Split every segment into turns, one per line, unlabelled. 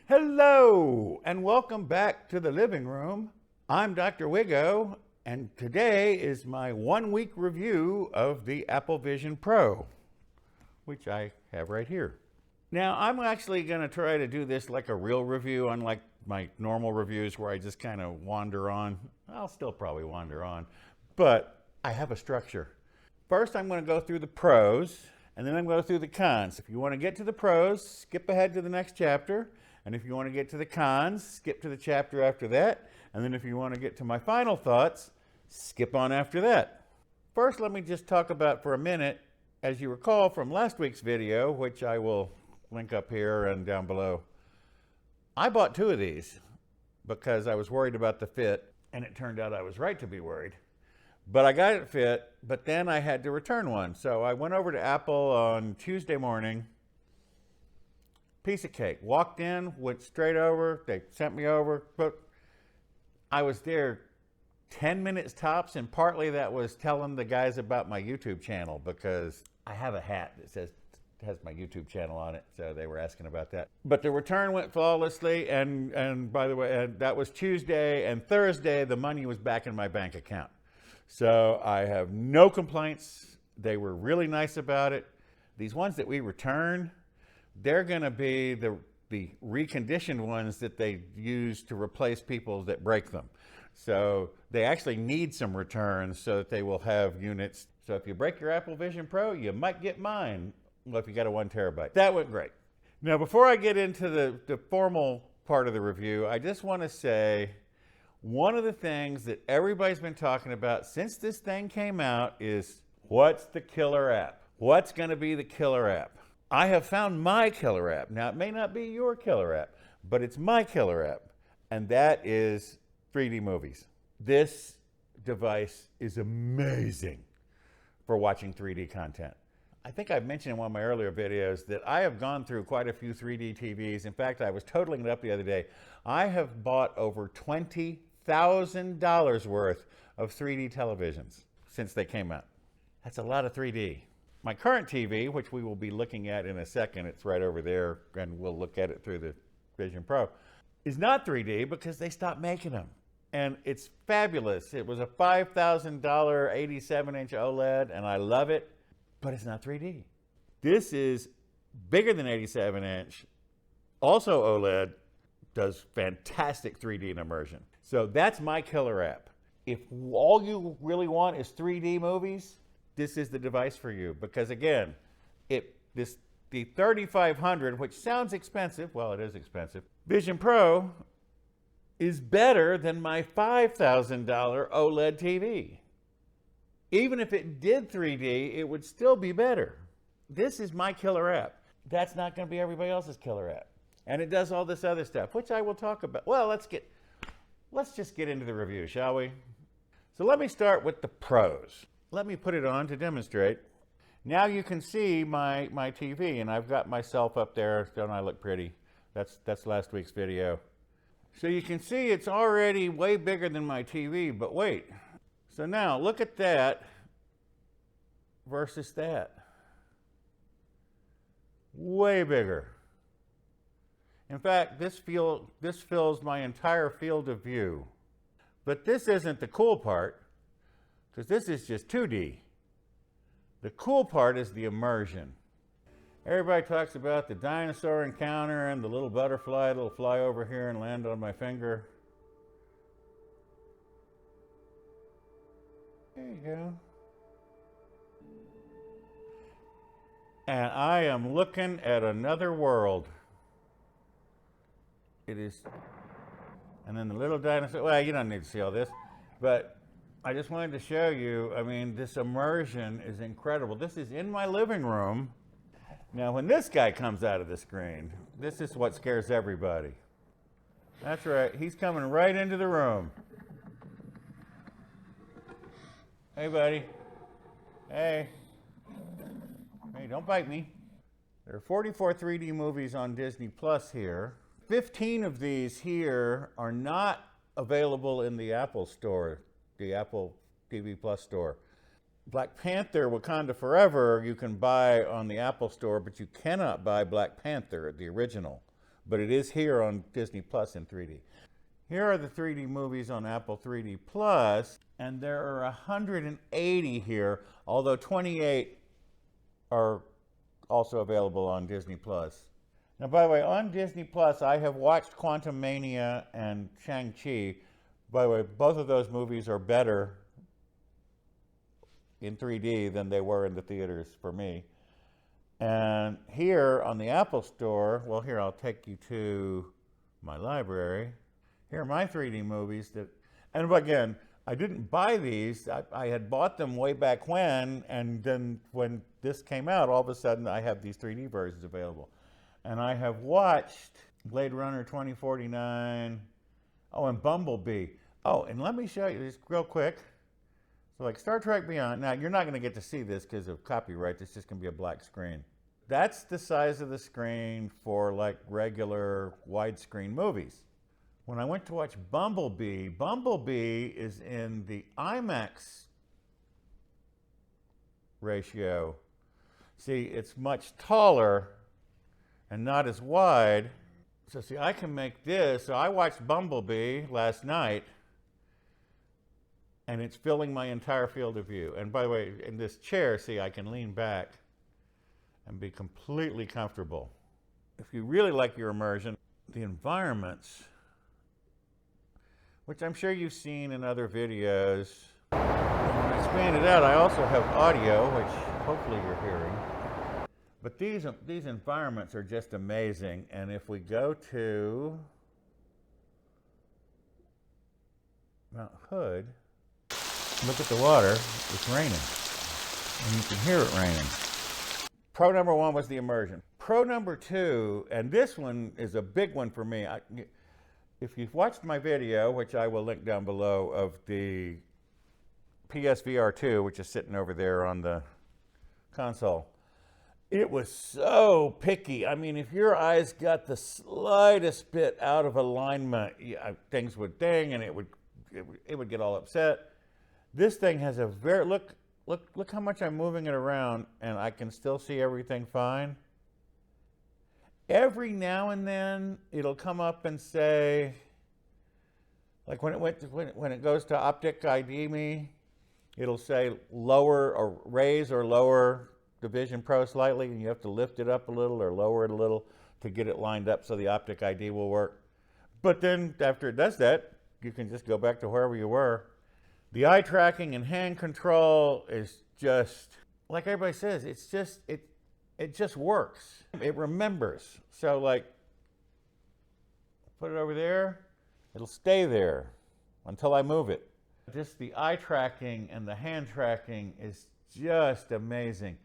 Hello, and welcome back to the living room. I'm Dr. Wiggo, and today is my 1-week review of the Apple Vision Pro, which I have right here. Now, I'm actually going to try to do this like a real review, unlike my normal reviews where I just kind of wander on. I'll still probably wander on, but I have a structure. First, I'm going to go through the pros, and then I'm going to go through the cons. If you want to get to the pros, skip ahead to the next chapter. And if you want to get to the cons, skip to the chapter after that. And then if you want to get to my final thoughts, skip on after that. First, let me just talk about for a minute, as you recall from last week's video, which I will link up here and down below. I bought 2 of these because I was worried about the fit, and it turned out I was right to be worried. But I got it fit, but then I had to return one. So I went over to Apple on Tuesday morning. Piece of cake. Walked in, went straight over. They sent me over. But I was there 10 minutes tops, and partly that was telling the guys about my YouTube channel because I have a hat that has my YouTube channel on it, so they were asking about that. But the return went flawlessly, and by the way, that was Tuesday, and Thursday the money was back in my bank account. So I have no complaints. They were really nice about it. These ones that we returned, they're going to be the reconditioned ones that they use to replace people that break them. So they actually need some returns so that they will have units. So if you break your Apple Vision Pro, you might get mine. Well, if you got a 1 terabyte. That went great. Now, before I get into the formal part of the review, I just want to say one of the things that everybody's been talking about since this thing came out is, what's the killer app? What's going to be the killer app? I have found my killer app. Now, it may not be your killer app, but it's my killer app, and that is 3D movies. This device is amazing for watching 3D content. I think I've mentioned in one of my earlier videos that I have gone through quite a few 3D TVs. In fact, I was totaling it up the other day. I have bought over $20,000 worth of 3D televisions since they came out. That's a lot of 3D. My current TV, which we will be looking at in a second, it's right over there, and we'll look at it through the Vision Pro, is not 3D because they stopped making them. And it's fabulous. It was a $5,000 87-inch OLED, and I love it, but it's not 3D. This is bigger than 87-inch, also OLED, does fantastic 3D and immersion. So that's my killer app. If all you really want is 3D movies, this is the device for you, because again, the 3500, which sounds expensive, well, it is expensive, Vision Pro is better than my $5,000 OLED TV. Even if it did 3D, it would still be better. This is my killer app. That's not going to be everybody else's killer app. And it does all this other stuff, which I will talk about. Well, let's just get into the review, shall we? So let me start with the pros. Let me put it on to demonstrate. Now you can see my TV, and I've got myself up there. Don't I look pretty? That's last week's video. So you can see it's already way bigger than my TV, but wait. So now look at that versus that. Way bigger. In fact, this fills my entire field of view. But this isn't the cool part, because this is just 2D. The cool part is the immersion. Everybody talks about the dinosaur encounter and the little butterfly that'll fly over here and land on my finger. There you go. And I am looking at another world. It is, and then the little dinosaur, well, you don't need to see all this, but I just wanted to show you, I mean, this immersion is incredible. This is in my living room. Now, when this guy comes out of the screen, this is what scares everybody. That's right, he's coming right into the room. Hey, buddy. Hey. Hey, don't bite me. There are 44 3D movies on Disney Plus here. 15 of these here are not available in the Apple store, the Apple TV Plus store. Black Panther Wakanda Forever you can buy on the Apple store, but you cannot buy Black Panther, the original. but it is here on Disney Plus in 3D. Here are the 3D movies on Apple 3D Plus, and there are 180 here, although 28 are also available on Disney Plus. Now, by the way, on Disney Plus, I have watched Quantum Mania and Shang-Chi. By the way, both of those movies are better in 3D than they were in the theaters for me. And here on the Apple Store, well, here, I'll take you to my library. Here are my 3D movies that, and again, I didn't buy these. I had bought them way back when, and then when this came out, all of a sudden I have these 3D versions available. And I have watched Blade Runner 2049, oh, and Bumblebee. Oh, and let me show you this real quick. So like Star Trek Beyond, now you're not gonna get to see this because of copyright, it's just gonna be a black screen. That's the size of the screen for like regular widescreen movies. When I went to watch Bumblebee, Bumblebee is in the IMAX ratio. See, it's much taller and not as wide. So see, I can make this. So I watched Bumblebee last night, and it's filling my entire field of view. And by the way, in this chair, see, I can lean back and be completely comfortable. If you really like your immersion, the environments, which I'm sure you've seen in other videos. When I expand it out, I also have audio, which hopefully you're hearing. But these environments are just amazing. And if we go to Mount Hood, look at the water, it's raining. And you can hear it raining. Pro number one was the immersion. Pro number two, and this one is a big one for me. If you've watched my video, which I will link down below, of the PSVR 2, which is sitting over there on the console, it was so picky. I mean, if your eyes got the slightest bit out of alignment, things would ding and it would get all upset. This thing has a very, look how much I'm moving it around and I can still see everything fine. Every now and then, it'll come up and say, like when it goes to Optic ID me, it'll say lower or raise or lower the Vision Pro slightly, and you have to lift it up a little or lower it a little to get it lined up so the Optic ID will work. But then after it does that, you can just go back to wherever you were. The eye tracking and hand control is just, like everybody says, it just works. It remembers. So like, put it over there, it'll stay there until I move it. Just the eye tracking and the hand tracking is just amazing.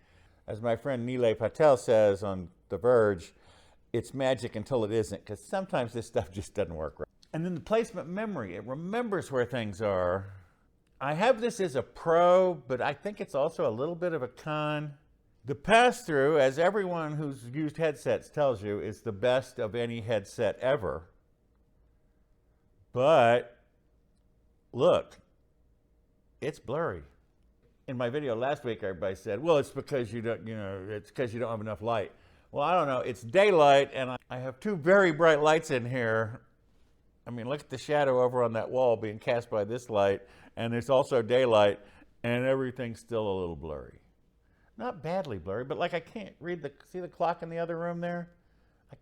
As my friend Nilay Patel says on The Verge, it's magic until it isn't, because sometimes this stuff just doesn't work right. And then the placement memory, it remembers where things are. I have this as a pro, but I think it's also a little bit of a con. The pass-through, as everyone who's used headsets tells you, is the best of any headset ever. But look, it's blurry. In my video last week, everybody said, well, it's because you don't, it's because you don't have enough light. Well, I don't know. It's daylight, and I have two very bright lights in here. I mean, look at the shadow over on that wall being cast by this light, and it's also daylight, and everything's still a little blurry. Not badly blurry, but like I can't read see the clock in the other room there? I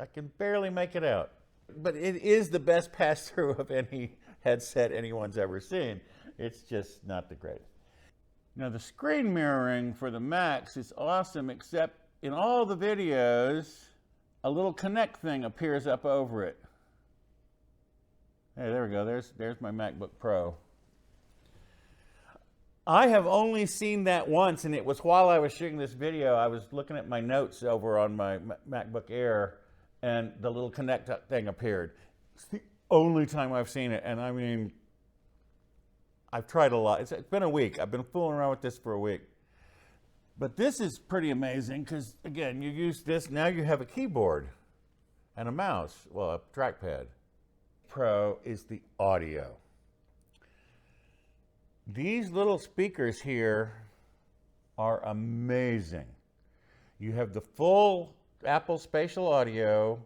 can barely make it out. But it is the best pass-through of any headset anyone's ever seen. It's just not the greatest. Now the screen mirroring for the Macs is awesome, except in all the videos, a little Connect thing appears up over it. Hey, there we go, there's my MacBook Pro. I have only seen that once, and it was while I was shooting this video. I was looking at my notes over on my MacBook Air, and the little Connect thing appeared. It's the only time I've seen it, and I mean, I've tried a lot. It's been a week. I've been fooling around with this for a week. But this is pretty amazing because, again, you use this, now you have a keyboard and a mouse, well, a trackpad. Pro is the audio. These little speakers here are amazing. You have the full Apple Spatial Audio,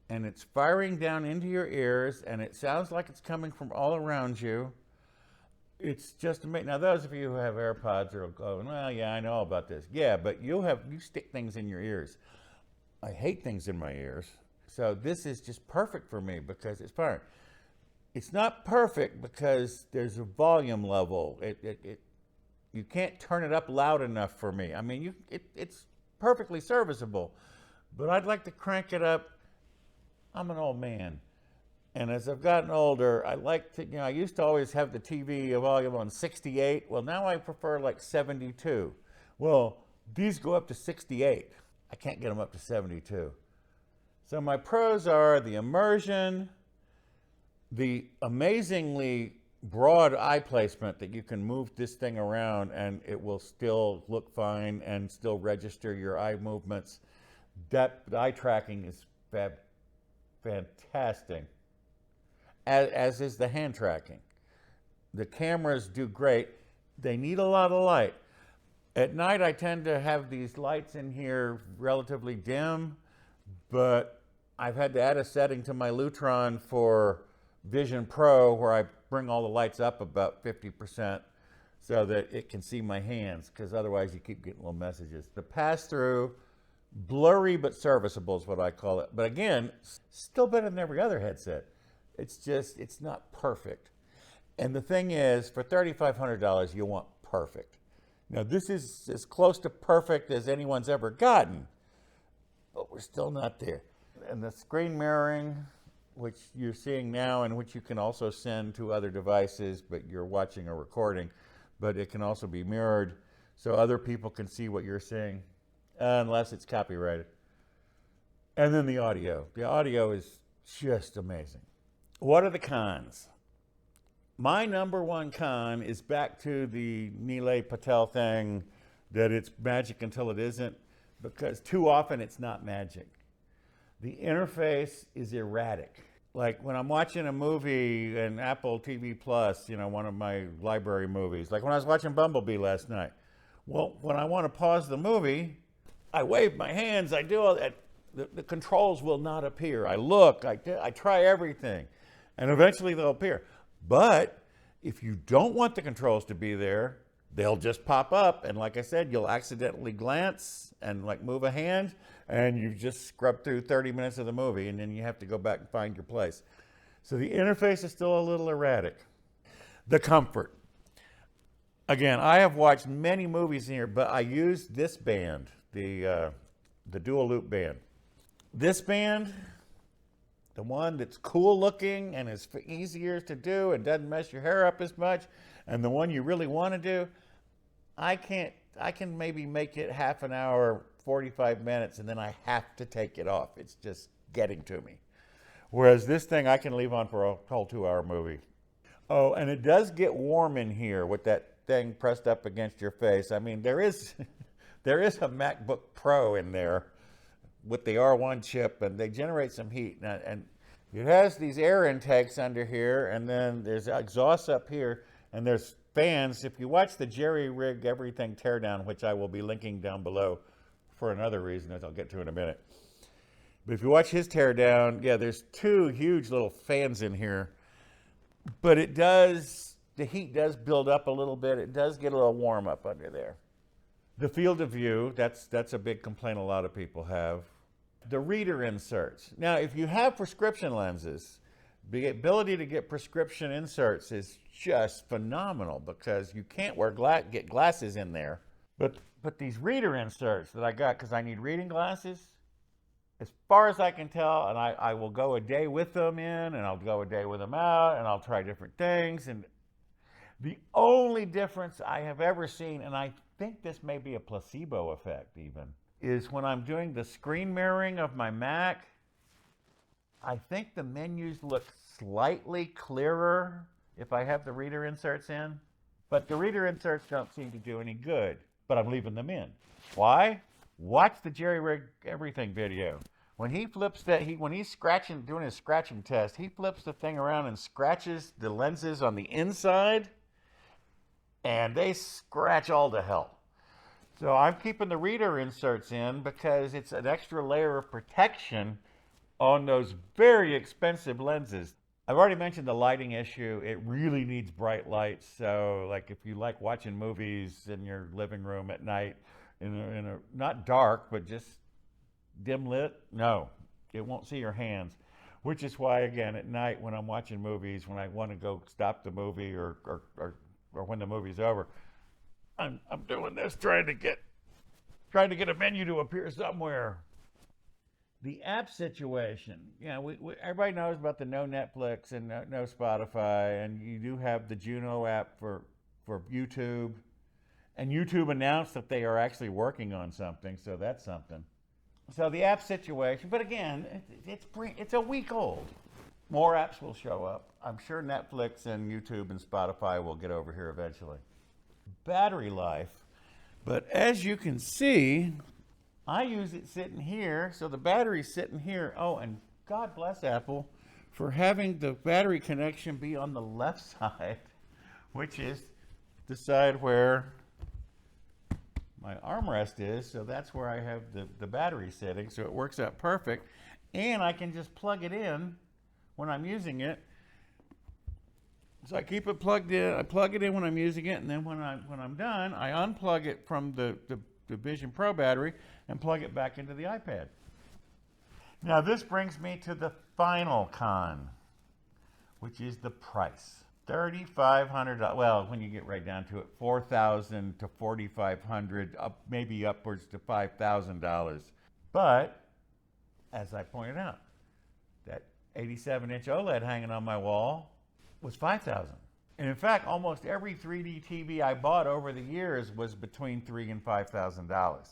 and it's firing down into your ears, and it sounds like it's coming from all around you. It's just amazing. Now, those of you who have AirPods are going, well, yeah, I know all about this. Yeah, but you stick things in your ears. I hate things in my ears. So this is just perfect for me because it's firing. It's not perfect because there's a volume level. You can't turn it up loud enough for me. I mean, it's perfectly serviceable, but I'd like to crank it up. I'm an old man. And as I've gotten older, I like to, I used to always have the TV volume on 68. Well, now I prefer like 72. Well, these go up to 68. I can't get them up to 72. So my pros are the Immersion, the amazingly broad eye placement that you can move this thing around and it will still look fine and still register your eye movements. That eye tracking is fantastic. As is the hand tracking. The cameras do great. They need a lot of light. At night, I tend to have these lights in here relatively dim, but I've had to add a setting to my Lutron for Vision Pro where I bring all the lights up about 50% so that it can see my hands, because otherwise you keep getting little messages. The pass-through, blurry but serviceable is what I call it. But again, still better than every other headset. It's not perfect. And the thing is, for $3,500, you want perfect. Now, this is as close to perfect as anyone's ever gotten, but we're still not there. And the screen mirroring, which you're seeing now and which you can also send to other devices, but you're watching a recording, but it can also be mirrored so other people can see what you're seeing, unless it's copyrighted. And then the audio. The audio is just amazing. What are the cons? My number one con is back to the Nilay Patel thing, that it's magic until it isn't, because too often it's not magic. The interface is erratic. Like when I'm watching a movie in Apple TV Plus, one of my library movies, like when I was watching Bumblebee last night. Well, when I want to pause the movie, I wave my hands, I do all that. The controls will not appear. I look, I try everything. And eventually they'll appear. But if you don't want the controls to be there, they'll just pop up. And like I said, you'll accidentally glance and like move a hand, and you just scrub through 30 minutes of the movie, and then you have to go back and find your place. So the interface is still a little erratic. The comfort. Again, I have watched many movies in here, but I use this band, the dual loop band. This band, the one that's cool looking and is easier to do and doesn't mess your hair up as much, and the one you really want to do, I can maybe make it half an hour, 45 minutes, and then I have to take it off. It's just getting to me. Whereas this thing I can leave on for a whole 2-hour movie. Oh, and it does get warm in here with that thing pressed up against your face. I mean, there is a MacBook Pro in there with the R1 chip, and they generate some heat. And it has these air intakes under here, and then there's exhausts up here, and there's fans. If you watch the Jerry Rig Everything Teardown, which I will be linking down below for another reason that I'll get to in a minute. But if you watch his teardown, yeah, there's 2 huge little fans in here. But the heat does build up a little bit. It does get a little warm up under there. The field of view, that's a big complaint a lot of people have. The reader inserts. Now, if you have prescription lenses, the ability to get prescription inserts is just phenomenal because you can't get glasses in there. But these reader inserts that I got because I need reading glasses, as far as I can tell, and I will go a day with them in, and I'll go a day with them out, and I'll try different things. And the only difference I have ever seen, and I think this may be a placebo effect even, is when I'm doing the screen mirroring of my Mac, I think the menus look slightly clearer if I have the reader inserts in. But the reader inserts don't seem to do any good, but I'm leaving them in. Why? Watch the Jerry Rig Everything video. When he flips when he's doing his scratching test, he flips the thing around and scratches the lenses on the inside, and they scratch all to hell. So I'm keeping the reader inserts in because it's an extra layer of protection on those very expensive lenses. I've already mentioned the lighting issue. It really needs bright lights. So like if you like watching movies in your living room at night in a not dark, but just dim lit, no, it won't see your hands. Which is why, again, at night when I'm watching movies, when I want to go stop the movie or when the movie's over, I'm doing this, trying to get a menu to appear somewhere. The app situation, everybody knows about the no Netflix and no Spotify, and you do have the Juno app for YouTube, and YouTube announced that they are actually working on something, so that's something. So the app situation, but again, it's a week old. More apps will show up. I'm sure Netflix and YouTube and Spotify will get over here eventually. Battery life, but as you can see, I use it sitting here, so the battery's sitting here. Oh, and God bless Apple for having the battery connection be on the left side, which is the side where my armrest is, so that's where I have the battery sitting, so it works out perfect. And I can just plug it in when I'm using it. So I keep it plugged in, I plug it in when I'm using it, and then when I'm done, I unplug it from the Vision Pro battery and plug it back into the iPad. Now this brings me to the final con, which is the price. $3,500. Well, when you get right down to it, $4,000 to $4,500, up maybe upwards to $5,000. But as I pointed out, that 87-inch OLED hanging on my wall was $5,000. And in fact, almost every 3D TV I bought over the years was between $3,000 and $5,000.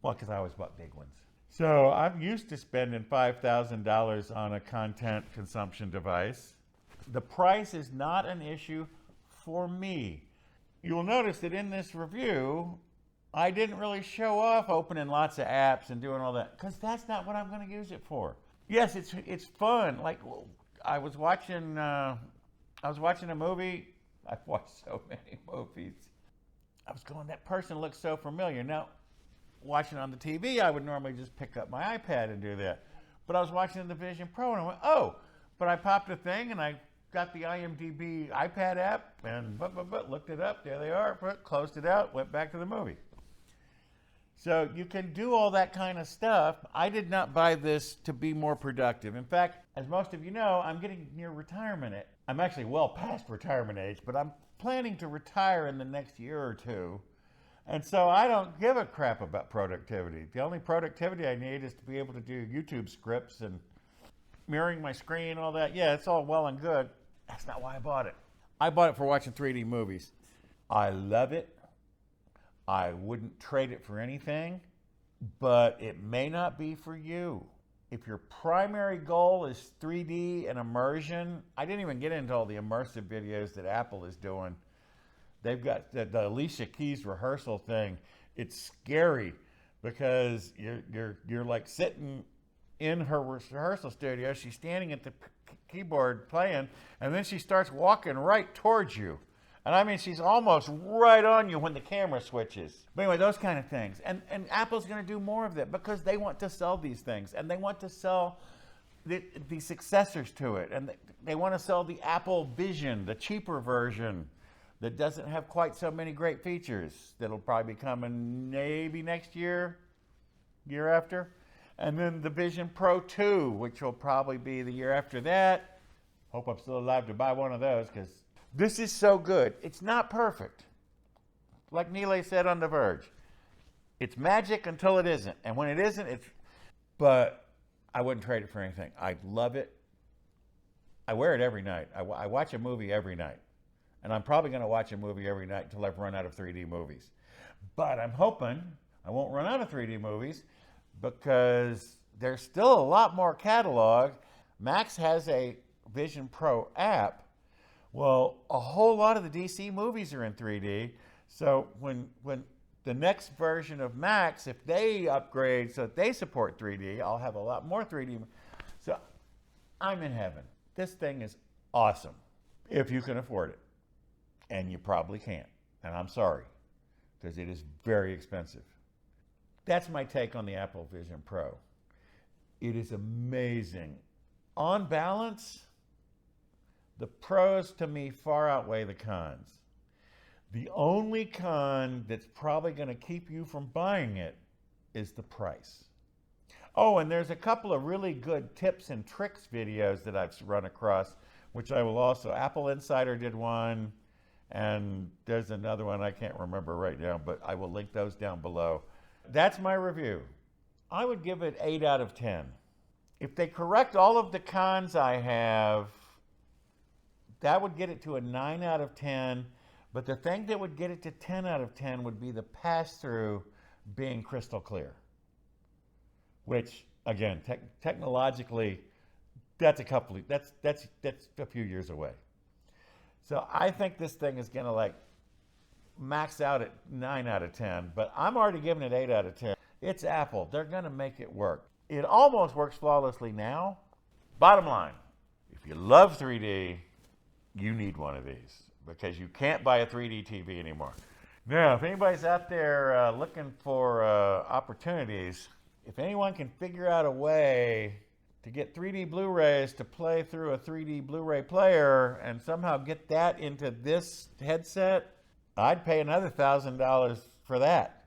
Well, because I always bought big ones. So I'm used to spending $5,000 on a content consumption device. The price is not an issue for me. You'll notice that in this review, I didn't really show off opening lots of apps and doing all that, because that's not what I'm going to use it for. Yes, it's fun. Like I was watching a movie. I've watched so many movies. I was going, that person looks so familiar. Now, watching on the TV, I would normally just pick up my iPad and do that. But I was watching the Vision Pro and I went, oh, but I popped a thing and I got the IMDb iPad app and looked it up. There they are. Closed it out, went back to the movie. So you can do all that kind of stuff. I did not buy this to be more productive. In fact, as most of you know, I'm getting near retirement. I'm actually well past retirement age, but I'm planning to retire in the next year or two. And so I don't give a crap about productivity. The only productivity I need is to be able to do YouTube scripts and mirroring my screen, all that. Yeah, it's all well and good. That's not why I bought it. I bought it for watching 3D movies. I love it. I wouldn't trade it for anything, but it may not be for you. If your primary goal is 3D and immersion, I didn't even get into all the immersive videos that Apple is doing. They've got the Alicia Keys rehearsal thing. It's scary because you're like sitting in her rehearsal studio. She's standing at the keyboard playing, and then she starts walking right towards you. And I mean, she's almost right on you when the camera switches. But anyway, those kind of things. And Apple's going to do more of that because they want to sell these things. And they want to sell the successors to it. And they want to sell the Apple Vision, the cheaper version that doesn't have quite so many great features. That'll probably be coming maybe next year, year after. And then the Vision Pro 2, which will probably be the year after that. Hope I'm still alive to buy one of those because this is so good. It's not perfect. Like Neely said on The Verge, it's magic until it isn't. And when it isn't, but I wouldn't trade it for anything. I love it. I wear it every night. I watch a movie every night. And I'm probably going to watch a movie every night until I've run out of 3D movies. But I'm hoping I won't run out of 3D movies because there's still a lot more catalog. Max has a Vision Pro app. Well, a whole lot of the DC movies are in 3D. So when the next version of Max, if they upgrade so that they support 3D, I'll have a lot more 3D. So I'm in heaven. This thing is awesome if you can afford it. And you probably can't. And I'm sorry, because it is very expensive. That's my take on the Apple Vision Pro. It is amazing. On balance, the pros to me far outweigh the cons. The only con that's probably going to keep you from buying it is the price. Oh, and there's a couple of really good tips and tricks videos that I've run across, which I will also, Apple Insider did one, and there's another one I can't remember right now, but I will link those down below. That's my review. I would give it 8 out of 10. If they correct all of the cons I have, that would get it to a 9 out of 10. But the thing that would get it to 10 out of 10 would be the pass-through being crystal clear. Which, again, technologically, that's a few years away. So I think this thing is going to like max out at 9 out of 10, but I'm already giving it 8 out of 10. It's Apple. They're going to make it work. It almost works flawlessly now. Bottom line, if you love 3D, you need one of these because you can't buy a 3D TV anymore. Now, if anybody's out there looking for opportunities, if anyone can figure out a way to get 3D Blu-rays to play through a 3D Blu-ray player and somehow get that into this headset, I'd pay another $1,000 for that.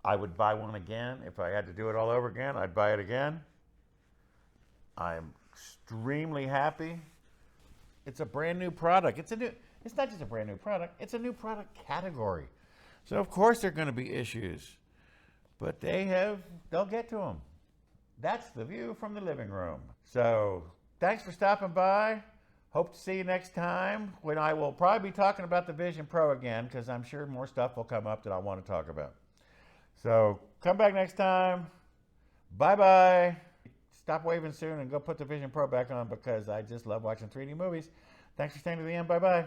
I would buy one again. If I had to do it all over again, I'd buy it again. I'm extremely happy. It's a brand new product. It's not just a brand new product, it's a new product category. So of course there are going to be issues, but they'll get to them. That's the view from the living room. So thanks for stopping by. Hope to see you next time when I will probably be talking about the Vision Pro again because I'm sure more stuff will come up that I want to talk about. So come back next time. Bye-bye. Stop waving soon and go put the Vision Pro back on because I just love watching 3D movies. Thanks for staying to the end. Bye-bye.